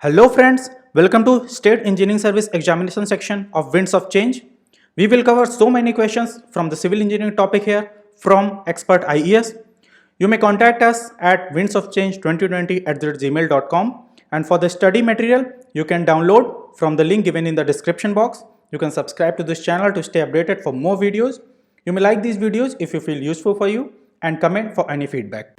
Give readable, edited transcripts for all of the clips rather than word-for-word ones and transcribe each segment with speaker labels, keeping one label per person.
Speaker 1: Hello friends, welcome to State Engineering Service examination section of Winds of Change. We will cover so many questions from the civil engineering topic here from expert IES. You may contact us at windsofchange2020@gmail.com, and for the study material you can download from the link given in the description box. You can subscribe to this channel to stay updated for more videos. You may like these videos if you feel useful for you and comment for any feedback.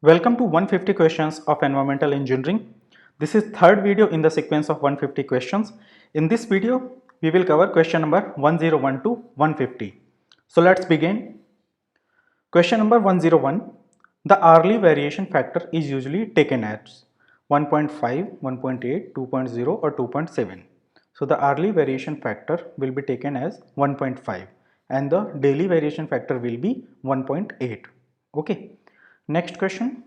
Speaker 1: Welcome to 150 questions of environmental engineering. This is third video in the sequence of 150 questions. In this video, we will cover question number 101 to 150. So let's begin. Question number 101. The hourly variation factor is usually taken as 1.5, 1.8, 2.0 or 2.7. So the hourly variation factor will be taken as 1.5 and the daily variation factor will be 1.8. Okay. Next question.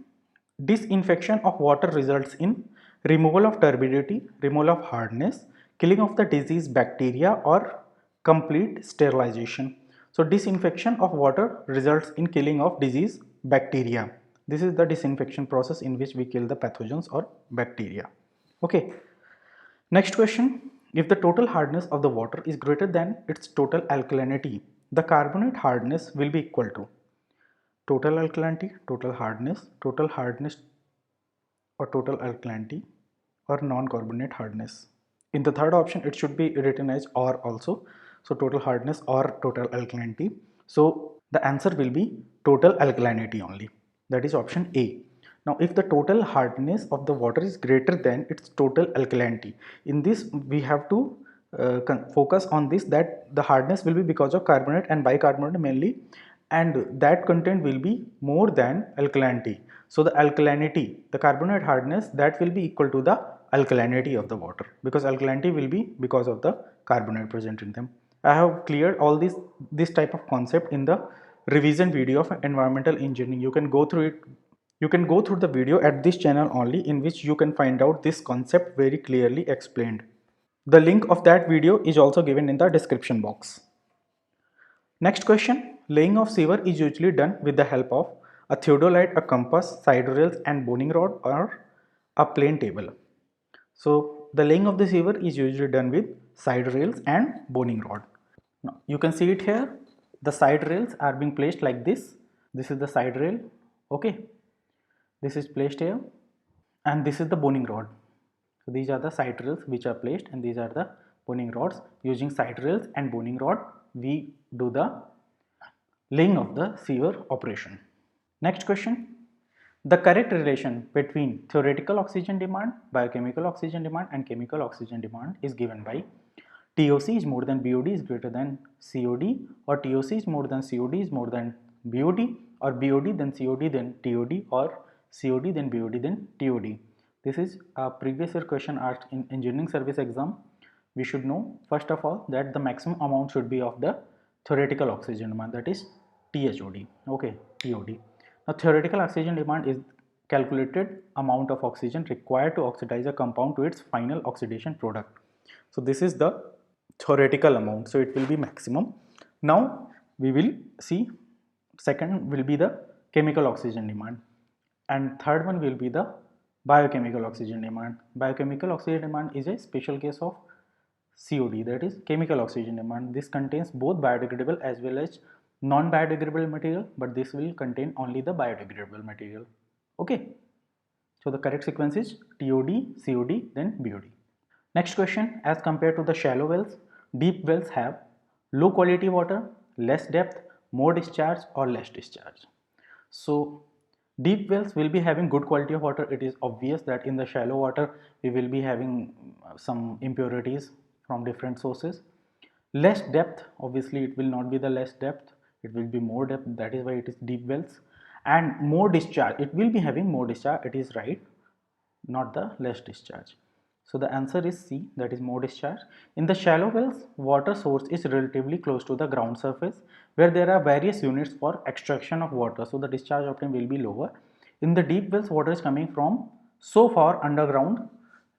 Speaker 1: Disinfection of water results in removal of turbidity, removal of hardness, killing of the disease bacteria or complete sterilization. So disinfection of water results in killing of disease bacteria. This is the disinfection process in which we kill the pathogens or bacteria. Okay. Next question. If the total hardness of the water is greater than its total alkalinity, the carbonate hardness will be equal to total alkalinity, total hardness or total alkalinity or non-carbonate hardness. In the third option, it should be written as or also. So total hardness or total alkalinity. So the answer will be total alkalinity only. That is option A. Now, if the total hardness of the water is greater than its total alkalinity, in this we have to focus on this, that the hardness will be because of carbonate and bicarbonate mainly, and that content will be more than alkalinity. So the alkalinity, the carbonate hardness, that will be equal to the alkalinity of the water, because alkalinity will be because of the carbonate present in them. I have cleared all this type of concept in the revision video of environmental engineering. You can go through it. You can go through the video at this channel only, in which you can find out this concept very clearly explained. The link of that video is also given in the description box. Next question. Laying of sewer is usually done with the help of a theodolite, a compass, side rails and boning rod, or a plane table. So the laying of the sewer is usually done with side rails and boning rod. Now you can see it here. The side rails are being placed like this. This is the side rail. Okay. This is placed here and this is the boning rod. So these are the side rails which are placed and these are the boning rods. Using side rails and boning rod, we do the laying of the sewer operation. Next question. The correct relation between theoretical oxygen demand, biochemical oxygen demand and chemical oxygen demand is given by TOC is more than BOD is greater than COD, or TOC is more than COD is more than BOD, or BOD then COD then TOD, or COD then BOD then TOD. This is a previous year question asked in engineering service exam. We should know first of all that the maximum amount should be of the theoretical oxygen demand, that is THOD. Okay, TOD. Now theoretical oxygen demand is calculated amount of oxygen required to oxidize a compound to its final oxidation product. So this is the theoretical amount, so it will be maximum. Now we will see second will be the chemical oxygen demand and third one will be the biochemical oxygen demand. Biochemical oxygen demand is a special case of COD, that is chemical oxygen demand. This contains both biodegradable as well as non-biodegradable material, but this will contain only the biodegradable material. Okay, so the correct sequence is TOD, COD, then BOD. Next question. As compared to the shallow wells, deep wells have low quality water, less depth, more discharge or less discharge. So deep wells will be having good quality of water. It is obvious that in the shallow water we will be having some impurities from different sources. Less depth, obviously it will not be the less depth, it will be more depth, that is why it is deep wells. And more discharge, it will be having more discharge, it is right, not the less discharge. So the answer is C, that is more discharge. In the shallow wells, water source is relatively close to the ground surface where there are various units for extraction of water, so the discharge of them will be lower. In the deep wells, water is coming from so far underground,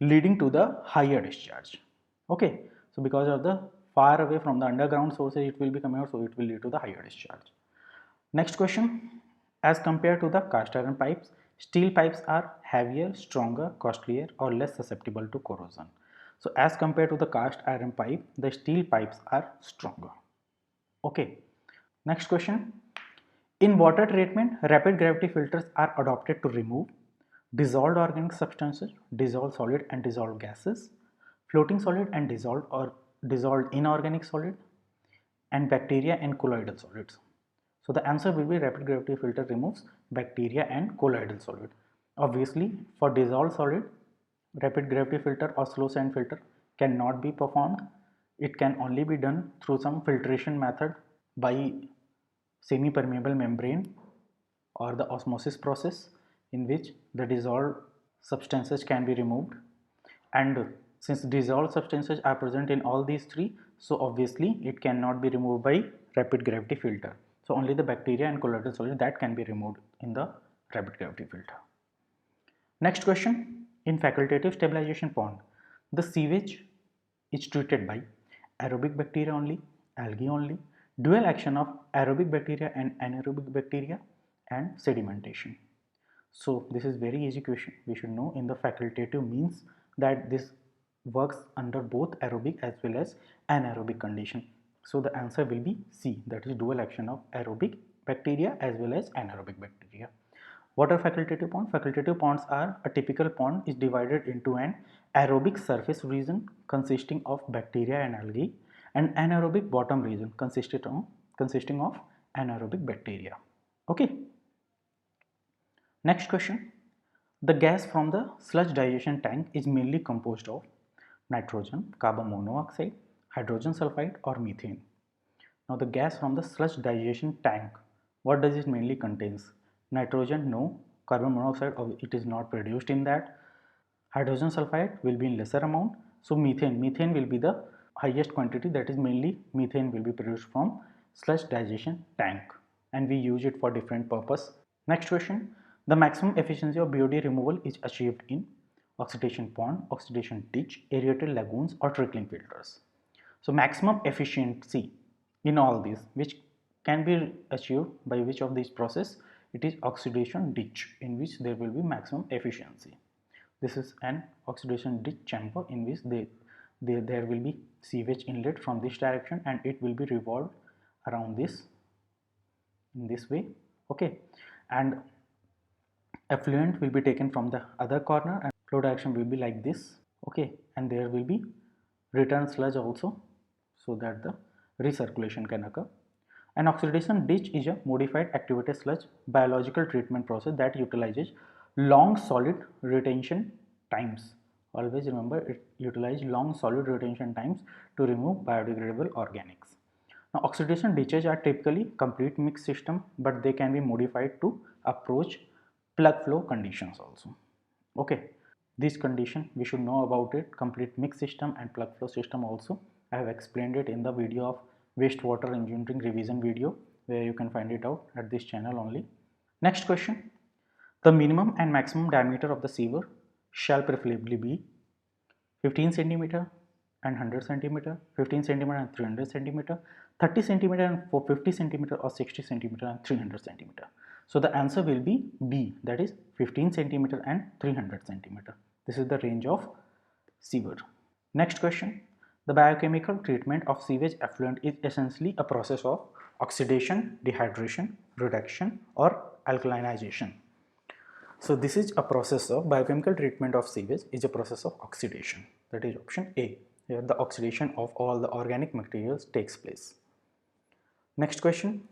Speaker 1: leading to the higher discharge. Okay, so because of the far away from the underground sources it will be coming out, so it will lead to the higher discharge. Next question. As compared to the cast iron pipes, steel pipes are heavier, stronger, costlier or less susceptible to corrosion. So as compared to the cast iron pipe, the steel pipes are stronger. Okay. Next question. In water treatment, rapid gravity filters are adopted to remove dissolved organic substances, dissolved solid and dissolved gases, floating solid and dissolved or dissolved inorganic solid, and bacteria and colloidal solids. So the answer will be rapid gravity filter removes bacteria and colloidal solid. Obviously, for dissolved solid, rapid gravity filter or slow sand filter cannot be performed. It can only be done through some filtration method by semi-permeable membrane or the osmosis process, in which the dissolved substances can be removed. And since dissolved substances are present in all these three, so obviously it cannot be removed by rapid gravity filter. So only the bacteria and colloidal solid that can be removed in the rapid gravity filter. Next question. In facultative stabilization pond, the sewage is treated by aerobic bacteria only, algae only, dual action of aerobic bacteria and anaerobic bacteria, and sedimentation. So this is very easy question. We should know in the facultative means that this works under both aerobic as well as anaerobic condition. So the answer will be C, that is dual action of aerobic bacteria as well as anaerobic bacteria. What are facultative ponds? Facultative ponds are a typical pond is divided into an aerobic surface region consisting of bacteria and algae and anaerobic bottom region consisting of anaerobic bacteria. Okay. Next question. The gas from the sludge digestion tank is mainly composed of nitrogen, carbon monoxide, hydrogen sulfide or methane. Now the gas from the sludge digestion tank, what does it mainly contains? Nitrogen, no. Carbon monoxide, it is not produced in that. Hydrogen sulfide will be in lesser amount. So methane will be the highest quantity, that is mainly methane will be produced from sludge digestion tank, and we use it for different purpose. Next question. The maximum efficiency of BOD removal is achieved in oxidation pond, oxidation ditch, aerated lagoons or trickling filters. So maximum efficiency in all these, which can be achieved by which of these process? It is oxidation ditch, in which there will be maximum efficiency. This is an oxidation ditch chamber in which there will be sewage inlet from this direction and it will be revolved around this in this way. Okay, and effluent will be taken from the other corner and flow direction will be like this. Okay, and there will be return sludge also, so that the recirculation can occur. An oxidation ditch is a modified activated sludge biological treatment process that utilizes long solid retention times. Always remember, it utilizes long solid retention times to remove biodegradable organics. Now oxidation ditches are typically complete mix system, but they can be modified to approach plug flow conditions also. Okay, this condition we should know about it, complete mix system and plug flow system also. I have explained it in the video of wastewater engineering revision video, where you can find it out at this channel only. Next question. The minimum and maximum diameter of the sewer shall preferably be 15 centimeter and 100 centimeter, 15 centimeter and 300 centimeter, 30 centimeter and 50 centimeter, or 60 centimeter and 300 centimeter. So the answer will be B, that is 15 centimeter and 300 centimeter. This is the range of sewer. Next question. The biochemical treatment of sewage effluent is essentially a process of oxidation, dehydration, reduction or alkalinization. So this is a process of biochemical treatment of sewage is a process of oxidation. That is option A. Here the oxidation of all the organic materials takes place. Next question.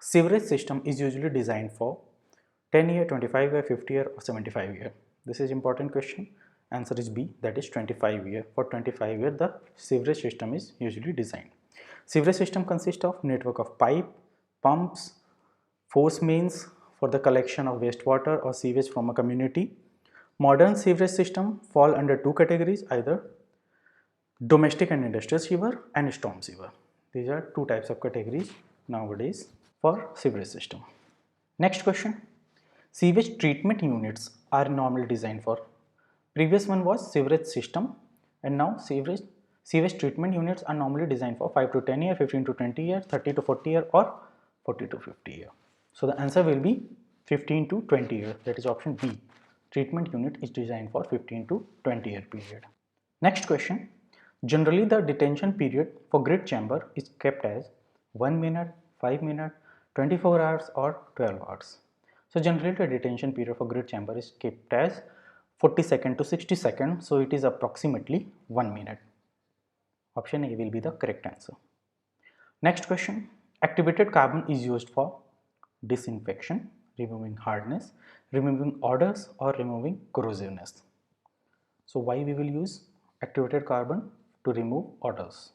Speaker 1: Sewerage system is usually designed for 10 year, 25 year, 50 year or 75 year. This is important question. Answer is B, that is 25 year. For 25 year the sewerage system is usually designed. Sewerage system consists of network of pipe, pumps, force mains for the collection of wastewater or sewage from a community. Modern sewerage system fall under two categories, either domestic and industrial sewer and storm sewer. These are two types of categories nowadays for sewerage system. Next question. Sewage treatment units are normally designed for. Previous one was sewerage system, and now sewage treatment units are normally designed for 5 to 10 year, 15 to 20 year, 30 to 40 year or 40 to 50 year. So the answer will be 15 to 20 years. That is option B. Treatment unit is designed for 15 to 20-year period. Next question. Generally, the detention period for grid chamber is kept as 1 minute, 5 minutes, 24 hours or 12 hours. So generally the detention period for grid chamber is kept as 40 seconds to 60 seconds. So it is approximately 1 minute. Option A will be the correct answer. Next question. Activated carbon is used for disinfection, removing hardness, removing odors or removing corrosiveness. So why we will use activated carbon? To remove odors.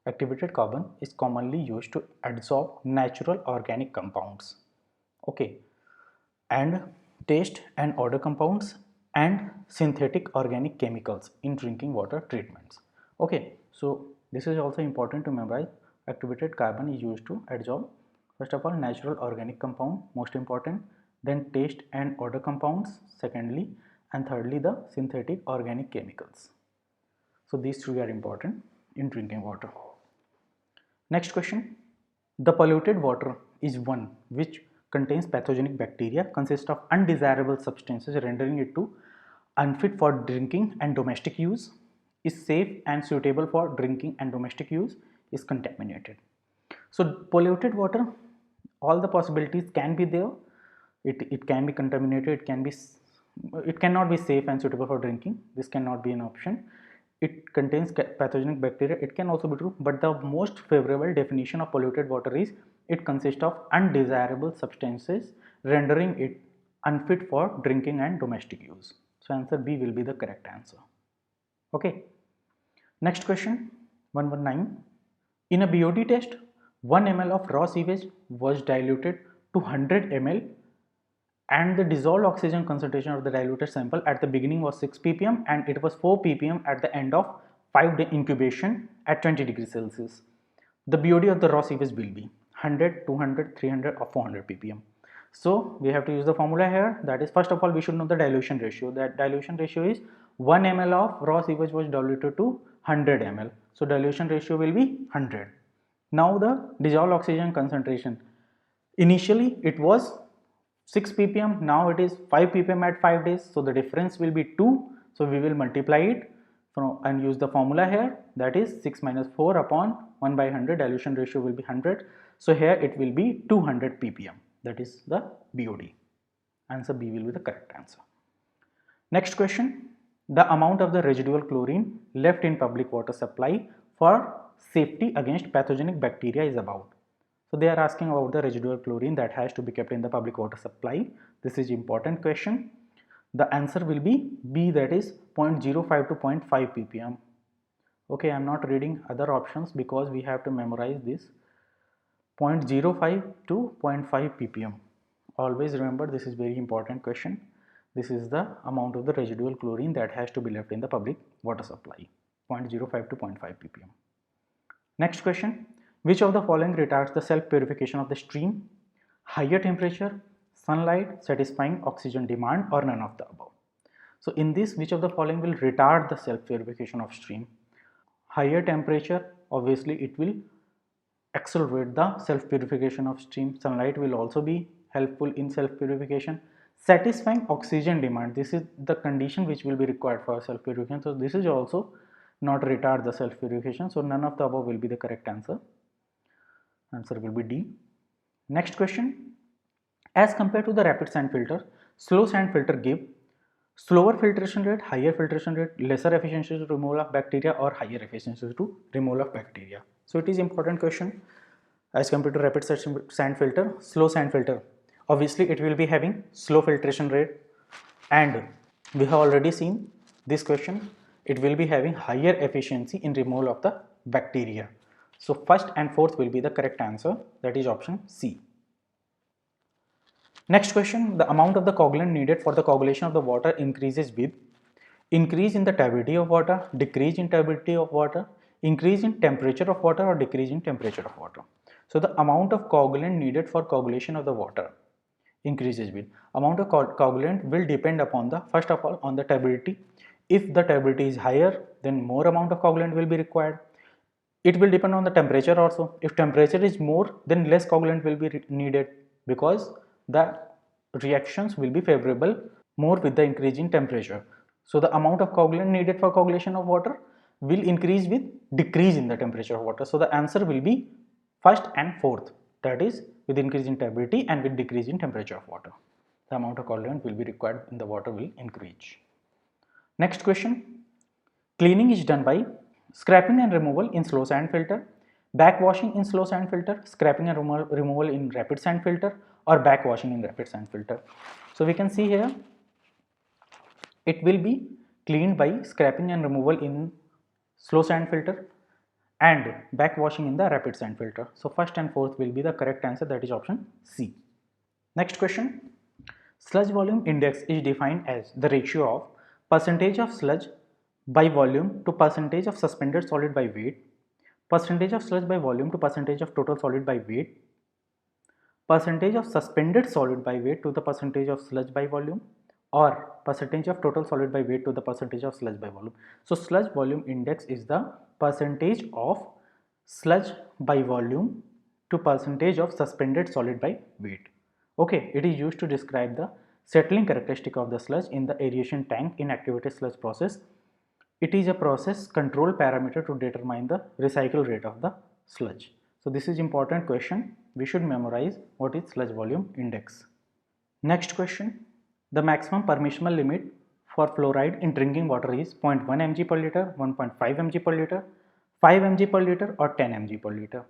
Speaker 1: Activated carbon is commonly used to adsorb natural organic compounds, okay, and taste and odor compounds and synthetic organic chemicals in drinking water treatments. Okay, so this is also important to memorize. Activated carbon is used to adsorb, first of all, natural organic compound, most important, then taste and odor compounds secondly, and thirdly the synthetic organic chemicals. So these three are important in drinking water. Next question. The polluted water is one which contains pathogenic bacteria, consists of undesirable substances rendering it to unfit for drinking and domestic use, is safe and suitable for drinking and domestic use, is contaminated. So polluted water, all the possibilities can be there. It can be contaminated, it cannot be safe and suitable for drinking. This cannot be an option. It contains pathogenic bacteria, it can also be true, but the most favorable definition of polluted water is it consists of undesirable substances rendering it unfit for drinking and domestic use. So answer B will be the correct answer. Okay. Next question 119. In a BOD test, 1 ml of raw sewage was diluted to 100 ml and the dissolved oxygen concentration of the diluted sample at the beginning was 6 ppm and it was 4 ppm at the end of 5-day incubation at 20 degrees Celsius. The BOD of the raw sewage will be 100, 200, 300 or 400 ppm. So we have to use the formula here. That is, first of all, we should know the dilution ratio. That dilution ratio is 1 ml of raw sewage was diluted to 100 ml. So dilution ratio will be 100. Now the dissolved oxygen concentration. Initially it was 6 ppm, now it is 5 ppm at 5 days, so the difference will be 2. So we will multiply it and use the formula here, that is 6 minus 4 upon 1 by 100, dilution ratio will be 100. So here it will be 200 ppm, that is the BOD. Answer B will be the correct answer. Next question. The amount of the residual chlorine left in public water supply for safety against pathogenic bacteria is about. So they are asking about the residual chlorine that has to be kept in the public water supply. This is important question. The answer will be B, that is 0.05 to 0.5 ppm. Okay, I am not reading other options because we have to memorize this. 0.05 to 0.5 ppm. Always remember, this is very important question. This is the amount of the residual chlorine that has to be left in the public water supply. 0.05 to 0.5 ppm. Next question. Which of the following retards the self-purification of the stream? Higher temperature, sunlight, satisfying oxygen demand, or none of the above? So in this, which of the following will retard the self-purification of stream? Higher temperature, obviously it will accelerate the self-purification of stream. Sunlight will also be helpful in self-purification. Satisfying oxygen demand, this is the condition which will be required for self-purification. So this is also not retard the self-purification. So none of the above will be the correct answer. Answer will be D. Next question. As compared to the rapid sand filter, slow sand filter give slower filtration rate, higher filtration rate, lesser efficiency to removal of bacteria, or higher efficiency to removal of bacteria. So it is important question. As compared to rapid sand filter, slow sand filter, obviously it will be having slow filtration rate, and we have already seen this question, it will be having higher efficiency in removal of the bacteria. So first and fourth will be the correct answer, that is option C. Next question. The amount of the coagulant needed for the coagulation of the water increases with increase in the turbidity of water, decrease in turbidity of water, increase in temperature of water, or decrease in temperature of water. So the amount of coagulant needed for coagulation of the water increases with amount of coagulant will depend upon the, first of all, on the turbidity. If the turbidity is higher, then more amount of coagulant will be required. It will depend on the temperature also. If temperature is more, then less coagulant will be needed, because the reactions will be favorable more with the increase in temperature. So the amount of coagulant needed for coagulation of water will increase with decrease in the temperature of water. So the answer will be first and fourth, that is with increase in turbidity and with decrease in temperature of water. The amount of coagulant will be required in the water will increase. Next question. Cleaning is done by scraping and removal in slow sand filter, backwashing in slow sand filter, scraping and removal in rapid sand filter, or backwashing in rapid sand filter. So we can see here it will be cleaned by scraping and removal in slow sand filter and backwashing in the rapid sand filter. So first and fourth will be the correct answer, that is option C. Next question. Sludge volume index is defined as the ratio of percentage of sludge by volume to percentage of suspended solid by weight, percentage of sludge by volume to percentage of total solid by weight, percentage of suspended solid by weight to the percentage of sludge by volume, or percentage of total solid by weight to the percentage of sludge by volume. So sludge volume index is the percentage of sludge by volume to percentage of suspended solid by weight. Okay, it is used to describe the settling characteristic of the sludge in the aeration tank in activated sludge process. It is a process control parameter to determine the recycle rate of the sludge. So this is important question. We should memorize what is sludge volume index. Next question. The maximum permissible limit for fluoride in drinking water is 0.1 mg per liter, 1.5 mg per liter, 5 mg per liter, or 10 mg per liter.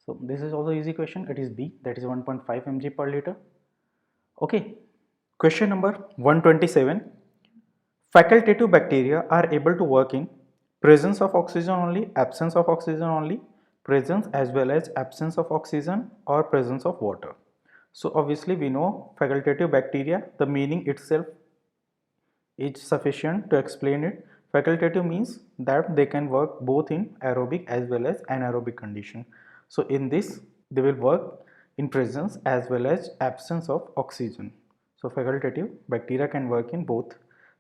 Speaker 1: So this is also easy question. It is B, that is 1.5 mg per liter. Okay. Question number 127. Facultative bacteria are able to work in presence of oxygen only, absence of oxygen only, presence as well as absence of oxygen, or presence of water. So obviously we know facultative bacteria, the meaning itself is sufficient to explain it. Facultative means that they can work both in aerobic as well as anaerobic condition. So in this they will work in presence as well as absence of oxygen. So facultative bacteria can work in both.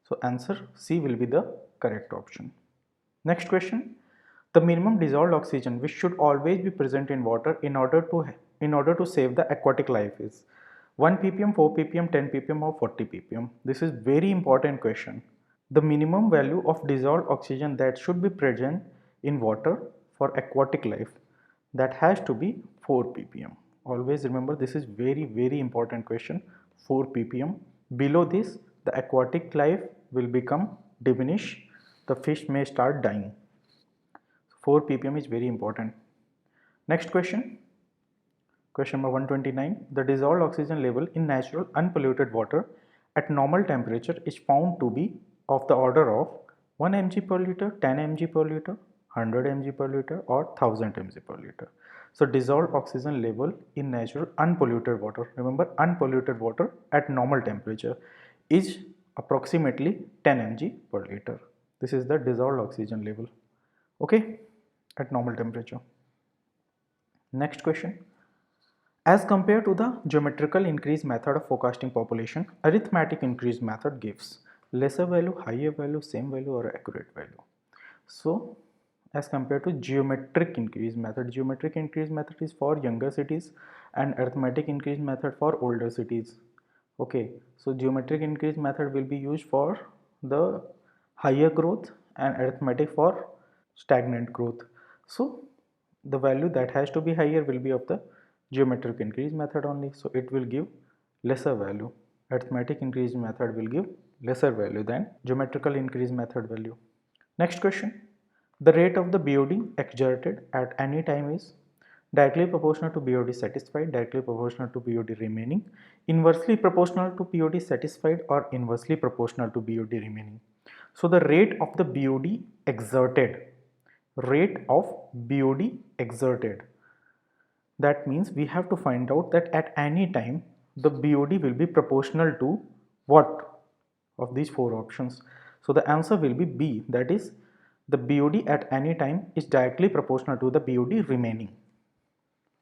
Speaker 1: So answer C will be the correct option. Next question. The minimum dissolved oxygen which should always be present in water in order to save the aquatic life is 1 ppm, 4 ppm, 10 ppm, or 40 ppm. This is very important question. The minimum value of dissolved oxygen that should be present in water for aquatic life, that has to be 4 ppm. Always remember, this is very important question. 4 ppm. Below this the aquatic life will become diminished, the fish may start dying. 4 ppm is very important. Next question. Question number 129. The dissolved oxygen level in natural unpolluted water at normal temperature is found to be of the order of 1 mg per liter, 10 mg per liter, 100 mg per liter, or 1000 mg per liter. So dissolved oxygen level in natural unpolluted water, remember unpolluted water at normal temperature, is approximately 10 mg per liter. This is the dissolved oxygen level, okay, at normal temperature. Next question. As compared to the geometrical increase method of forecasting population, arithmetic increase method gives lesser value, higher value, same value, or accurate value. So as compared to geometric increase method is for younger cities and arithmetic increase method for older cities. Okay, so geometric increase method will be used for the higher growth and arithmetic for stagnant growth. So the value that has to be higher will be of the geometric increase method only, so it will give lesser value. Arithmetic increase method will give lesser value than geometrical increase method value. Next question. The rate of the BOD exerted at any time is directly proportional to BOD satisfied, directly proportional to BOD remaining, inversely proportional to BOD satisfied, or inversely proportional to BOD remaining. So the rate of the BOD exerted, that means we have to find out that at any time the BOD will be proportional to what of these four options. So the answer will be B, that is the BOD at any time is directly proportional to the BOD remaining.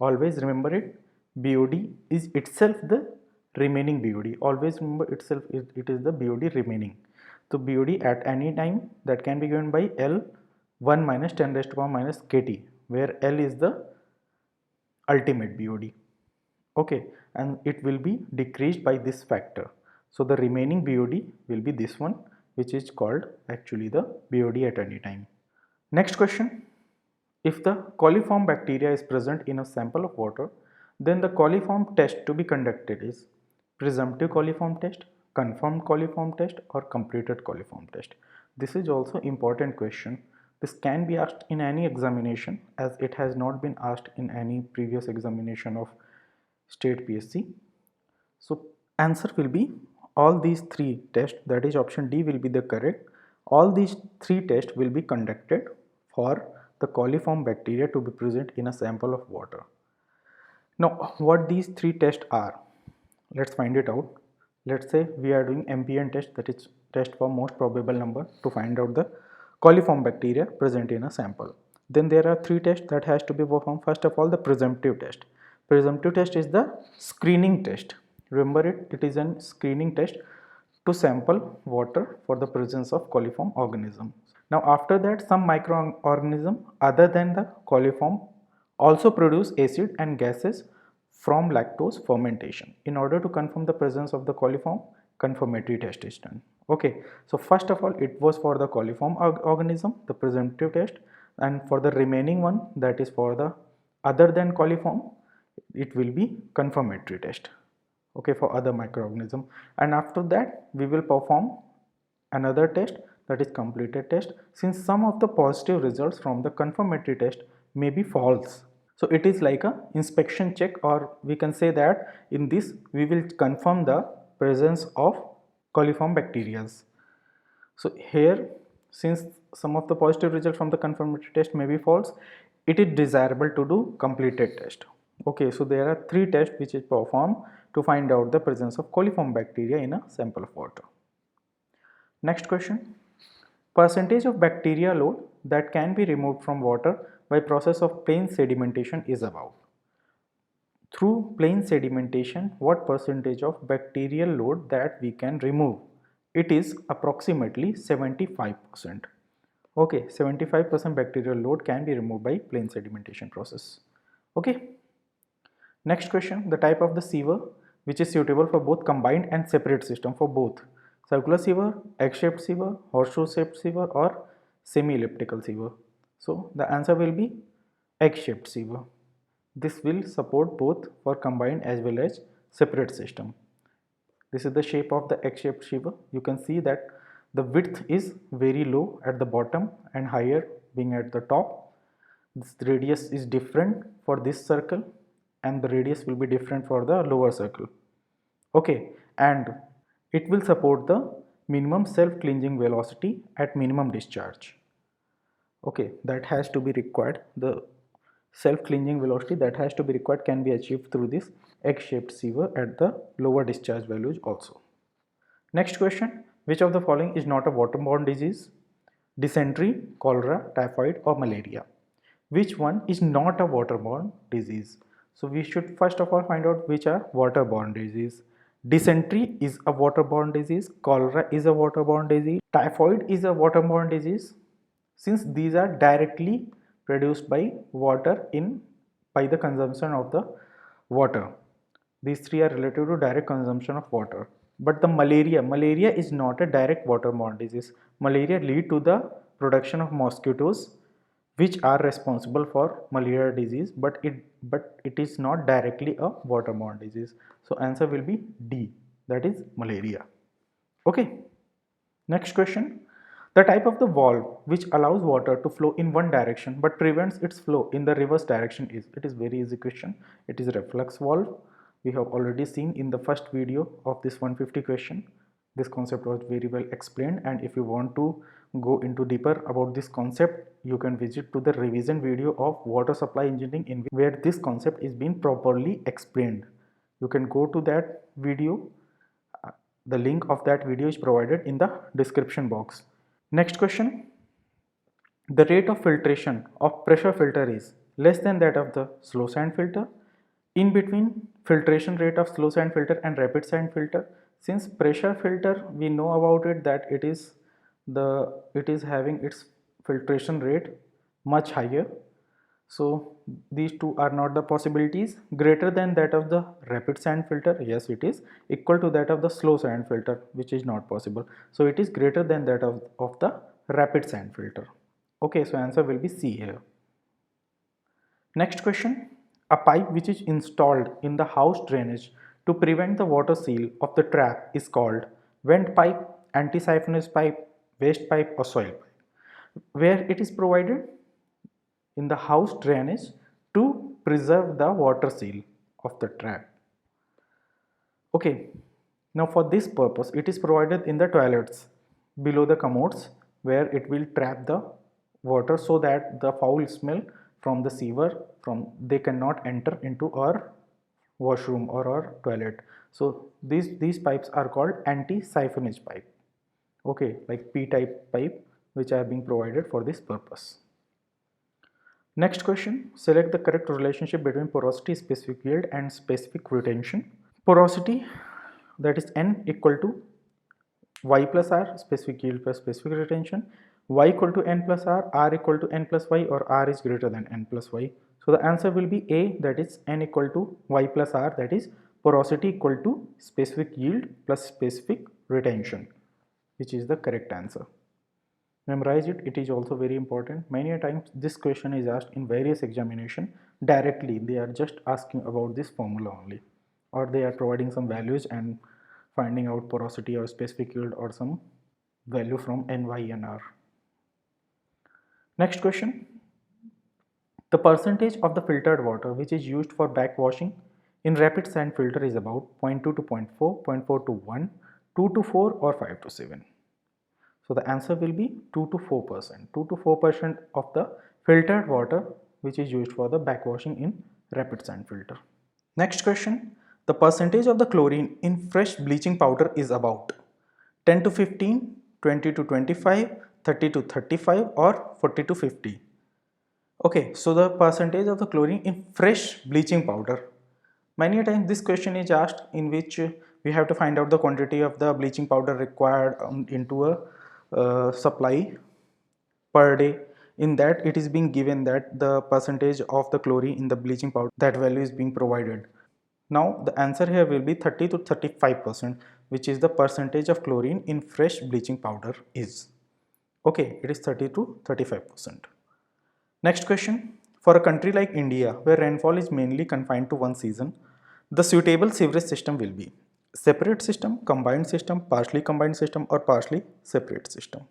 Speaker 1: Always remember it, BOD is itself the remaining BOD. Always remember itself, it is the BOD remaining. So BOD at any time, that can be given by L 1 minus 10 raised to power minus kT, where L is the ultimate BOD. Okay, and it will be decreased by this factor. So the remaining BOD will be this one, which is called actually the BOD at any time. Next question. If the coliform bacteria is present in a sample of water, then the coliform test to be conducted is presumptive coliform test, confirmed coliform test, or completed coliform test. This is also important question. This can be asked in any examination as it has not been asked in any previous examination of state PSC. So answer will be all these three tests, that is option D will be the correct. All these three tests will be conducted for the coliform bacteria to be present in a sample of water. Now what these three tests are, let's find it out. Let's say we are doing MPN test, that is test for most probable number to find out the coliform bacteria present in a sample. Then there are three tests that has to be performed. First of all, the presumptive test. Presumptive test is the screening test. Remember it is a screening test to sample water for the presence of coliform organism. Now after that, some microorganism other than the coliform also produce acid and gases from lactose fermentation. In order to confirm the presence of the coliform, confirmatory test is done. Okay, so first of all it was for the coliform organism, the presumptive test, and for the remaining one, that is for the other than coliform, it will be confirmatory test, okay, for other microorganism. And after that we will perform another test, that is completed test, since some of the positive results from the confirmatory test may be false. So it is like a inspection check, or we can say that in this we will confirm the presence of coliform bacteria. So here, since some of the positive results from the confirmatory test may be false, it is desirable to do completed test. Okay, so there are three tests which is performed to find out the presence of coliform bacteria in a sample of water. Next question. Percentage of bacteria load that can be removed from water by process of plain sedimentation is about. Through plain sedimentation, what percentage of bacterial load that we can remove? It is approximately 75%. Okay, 75% bacterial load can be removed by plain sedimentation process. Okay. Next question, the type of the sieve which is suitable for both combined and separate system, for both circular sieve, egg-shaped sieve, horseshoe-shaped sieve, or semi-elliptical sieve. So the answer will be egg-shaped sieve. This will support both for combined as well as separate system. This is the shape of the egg-shaped sieve. You can see that the width is very low at the bottom and higher being at the top. This radius is different for this circle and the radius will be different for the lower circle. Okay, and it will support the minimum self-cleansing velocity at minimum discharge. Okay, that has to be required. The self-cleansing velocity that has to be required can be achieved through this egg-shaped sieve at the lower discharge values also. Next question, which of the following is not a waterborne disease? Dysentery, cholera, typhoid, or malaria? Which one is not a waterborne disease? So we should first of all find out which are waterborne disease. Dysentery is a waterborne disease, cholera is a waterborne disease, typhoid is a waterborne disease, since these are directly produced by water by the consumption of the water. These three are related to direct consumption of water. But the malaria is not a direct waterborne disease. Malaria lead to the production of mosquitoes which are responsible for malaria disease, but it is not directly a waterborne disease. So answer will be D, that is malaria. Okay. Next question. The type of the valve which allows water to flow in one direction but prevents its flow in the reverse direction is, it is very easy question. It is reflux valve. We have already seen in the first video of this 150 question. This concept was very well explained, and if you want to go into deeper about this concept, you can visit to the revision video of water supply engineering in where this concept is being properly explained. You can go to that video. The link of that video is provided in the description box. Next question. The rate of filtration of pressure filter is less than that of the slow sand filter, in between filtration rate of slow sand filter and rapid sand filter. Since pressure filter, we know about it that it is having its filtration rate much higher. So these two are not the possibilities. Greater than that of the rapid sand filter, yes it is. Equal to that of the slow sand filter, which is not possible. So it is greater than that of the rapid sand filter. Okay, so answer will be C here. Next question. A pipe which is installed in the house drainage to prevent the water seal of the trap is called vent pipe, anti-siphonous pipe, waste pipe or soil pipe. Where it is provided? In the house drainage to preserve the water seal of the trap. Okay, now for this purpose it is provided in the toilets below the commodes, where it will trap the water so that the foul smell from the sewer from they cannot enter into our washroom or our toilet. So these pipes are called anti-siphonage pipe. Okay, like P-type pipe which are being provided for this purpose. Next question, select the correct relationship between porosity, specific yield and specific retention. Porosity, that is N equal to Y plus R, specific yield plus specific retention. Y equal to N plus R equal to N plus Y, or R is greater than N plus Y. So the answer will be A, that is N equal to Y plus R, that is porosity equal to specific yield plus specific retention, which is the correct answer. Memorize it, it is also very important. Many a times this question is asked in various examination directly. They are just asking about this formula only, or they are providing some values and finding out porosity or specific yield or some value from NY and R. Next question. The percentage of the filtered water which is used for backwashing in rapid sand filter is about 0.2 to 0.4, 0.4 to 1, 2 to 4 or 5 to 7. So the answer will be 2 to 4%. 2 to 4% of the filtered water which is used for the backwashing in rapid sand filter. Next question. The percentage of the chlorine in fresh bleaching powder is about 10 to 15, 20 to 25, 30 to 35 or 40 to 50. Okay, so the percentage of the chlorine in fresh bleaching powder. Many times this question is asked, in which we have to find out the quantity of the bleaching powder required into a supply per day. In that it is being given that the percentage of the chlorine in the bleaching powder, that value is being provided. Now the answer here will be 30 to 35%, which is the percentage of chlorine in fresh bleaching powder is. Okay, it is 30 to 35%. Next question. For a country like India, where rainfall is mainly confined to one season, the suitable sewerage system will be separate system, combined system, partially combined system or partially separate system.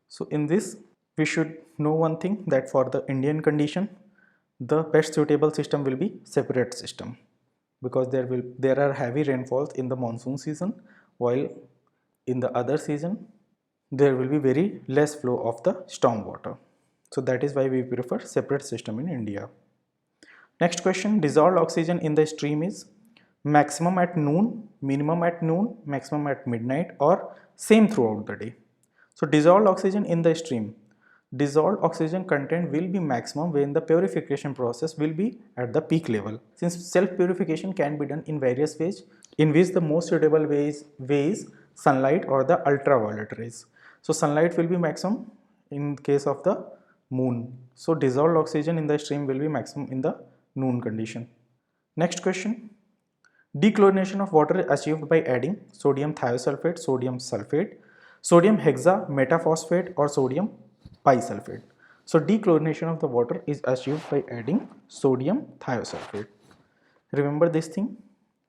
Speaker 1: So in this we should know one thing, that for the Indian condition the best suitable system will be separate system, because there are heavy rainfalls in the monsoon season, while in the other season there will be very less flow of the storm water. So that is why we prefer separate system in India. Next question. Dissolved oxygen in the stream is maximum at noon, minimum at noon, maximum at midnight or same throughout the day. So dissolved oxygen in the stream, dissolved oxygen content will be maximum when the purification process will be at the peak level. Since self purification can be done in various ways, in which the most suitable way is sunlight or the ultraviolet rays. So sunlight will be maximum in case of the moon. So dissolved oxygen in the stream will be maximum in the noon condition. Next question. Dechlorination of water is achieved by adding sodium thiosulfate, sodium sulfate, sodium hexametaphosphate or sodium bisulfate. So dechlorination of the water is achieved by adding sodium thiosulfate. Remember this thing,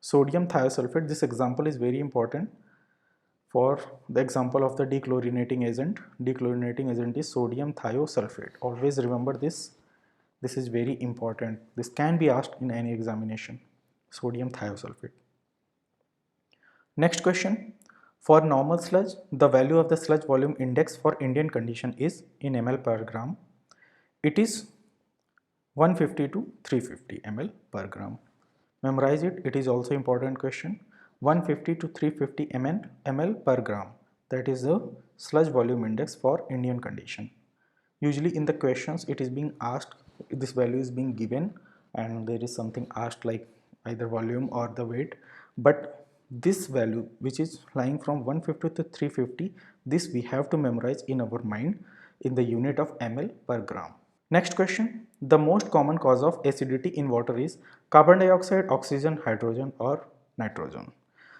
Speaker 1: sodium thiosulfate. This example is very important for the example of the dechlorinating agent. Dechlorinating agent is sodium thiosulfate. Always remember this. This is very important. This can be asked in any examination. Sodium thiosulfate. Next question. For normal sludge, the value of the sludge volume index for Indian condition is in ml per gram. It is 150 to 350 ml per gram. Memorize it. It is also important question. 150 to 350 ml per gram. That is the sludge volume index for Indian condition. Usually in the questions it is being asked, this value is being given and there is something asked like either volume or the weight, but this value which is lying from 150 to 350, this we have to memorize in our mind in the unit of ml per gram. Next question, the most common cause of acidity in water is carbon dioxide, oxygen, hydrogen or nitrogen.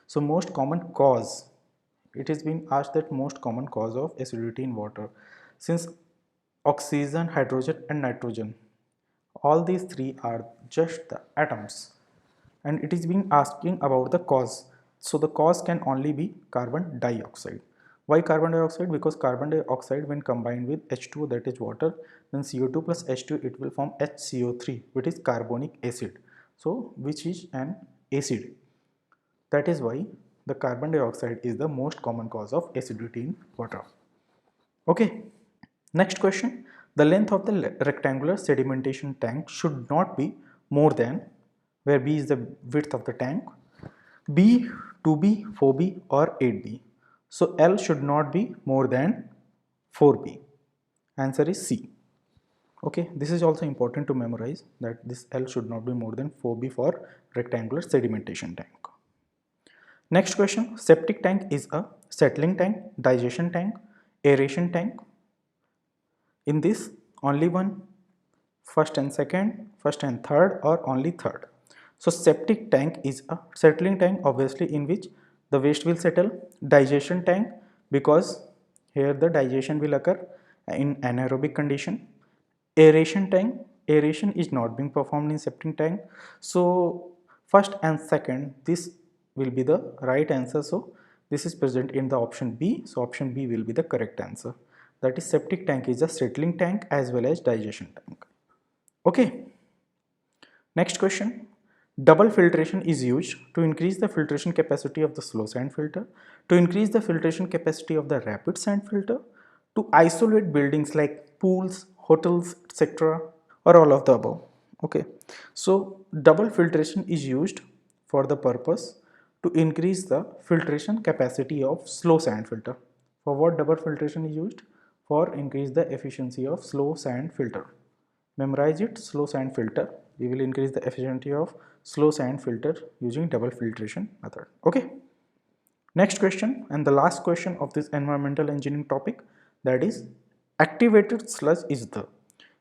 Speaker 1: So most common cause, it is being asked that most common cause of acidity in water, since oxygen, hydrogen and nitrogen, all these three are just the atoms, and it is being asking about the cause. So the cause can only be carbon dioxide. Why carbon dioxide? Because carbon dioxide when combined with H2O, that is water, then CO2 plus H2 it will form HCO3, which is carbonic acid, so which is an acid. That is why the carbon dioxide is the most common cause of acidity in water. Okay, next question, the length of the rectangular sedimentation tank should not be more than, where B is the width of the tank, B, 2B, 4B or 8B. So L should not be more than 4B. Answer is C. Okay, this is also important to memorize, that this L should not be more than 4B for rectangular sedimentation tank. Next question, septic tank is a settling tank, digestion tank, aeration tank. In this, only one, first and second, first and third or only third. So septic tank is a settling tank, obviously, in which the waste will settle. Digestion tank, because here the digestion will occur in anaerobic condition. Aeration tank, aeration is not being performed in septic tank. So first and second, this will be the right answer. So this is present in the option B. So option B will be the correct answer. That is, septic tank is a settling tank as well as digestion tank. Okay. Next question. Double filtration is used to increase the filtration capacity of the slow sand filter, to increase the filtration capacity of the rapid sand filter, to isolate buildings like pools, hotels, etc., or all of the above. Okay, so double filtration is used for the purpose to increase the filtration capacity of slow sand filter. For what double filtration is used? For increase the efficiency of slow sand filter. Memorize it, slow sand filter. We will increase the efficiency of slow sand filter using double filtration method. Okay. Next question and the last question of this environmental engineering topic, that is, activated sludge is the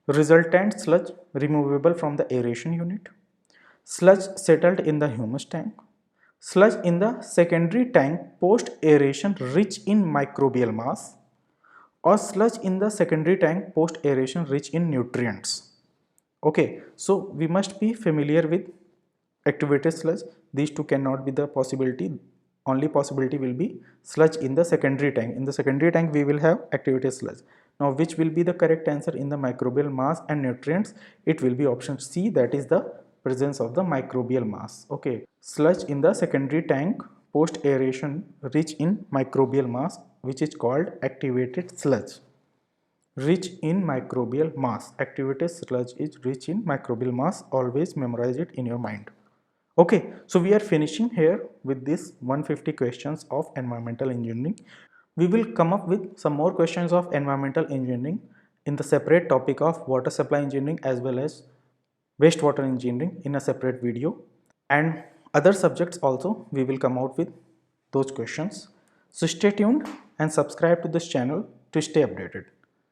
Speaker 1: resultant sludge removable from the aeration unit, sludge settled in the humus tank, sludge in the secondary tank post aeration rich in microbial mass, or sludge in the secondary tank post aeration rich in nutrients. Okay, so we must be familiar with activated sludge. These two cannot be the possibility. Only possibility will be sludge in the secondary tank. In the secondary tank we will have activated sludge. Now which will be the correct answer in the microbial mass and nutrients? It will be option C, that is the presence of the microbial mass. Okay, sludge in the secondary tank post aeration rich in microbial mass, which is called activated sludge. Rich in microbial mass. Activated sludge is rich in microbial mass. Always memorize it in your mind. Okay, so we are finishing here with this 150 questions of environmental engineering. We will come up with some more questions of environmental engineering in the separate topic of water supply engineering as well as wastewater engineering in a separate video, and other subjects also we will come out with those questions. So stay tuned and subscribe to this channel to stay updated.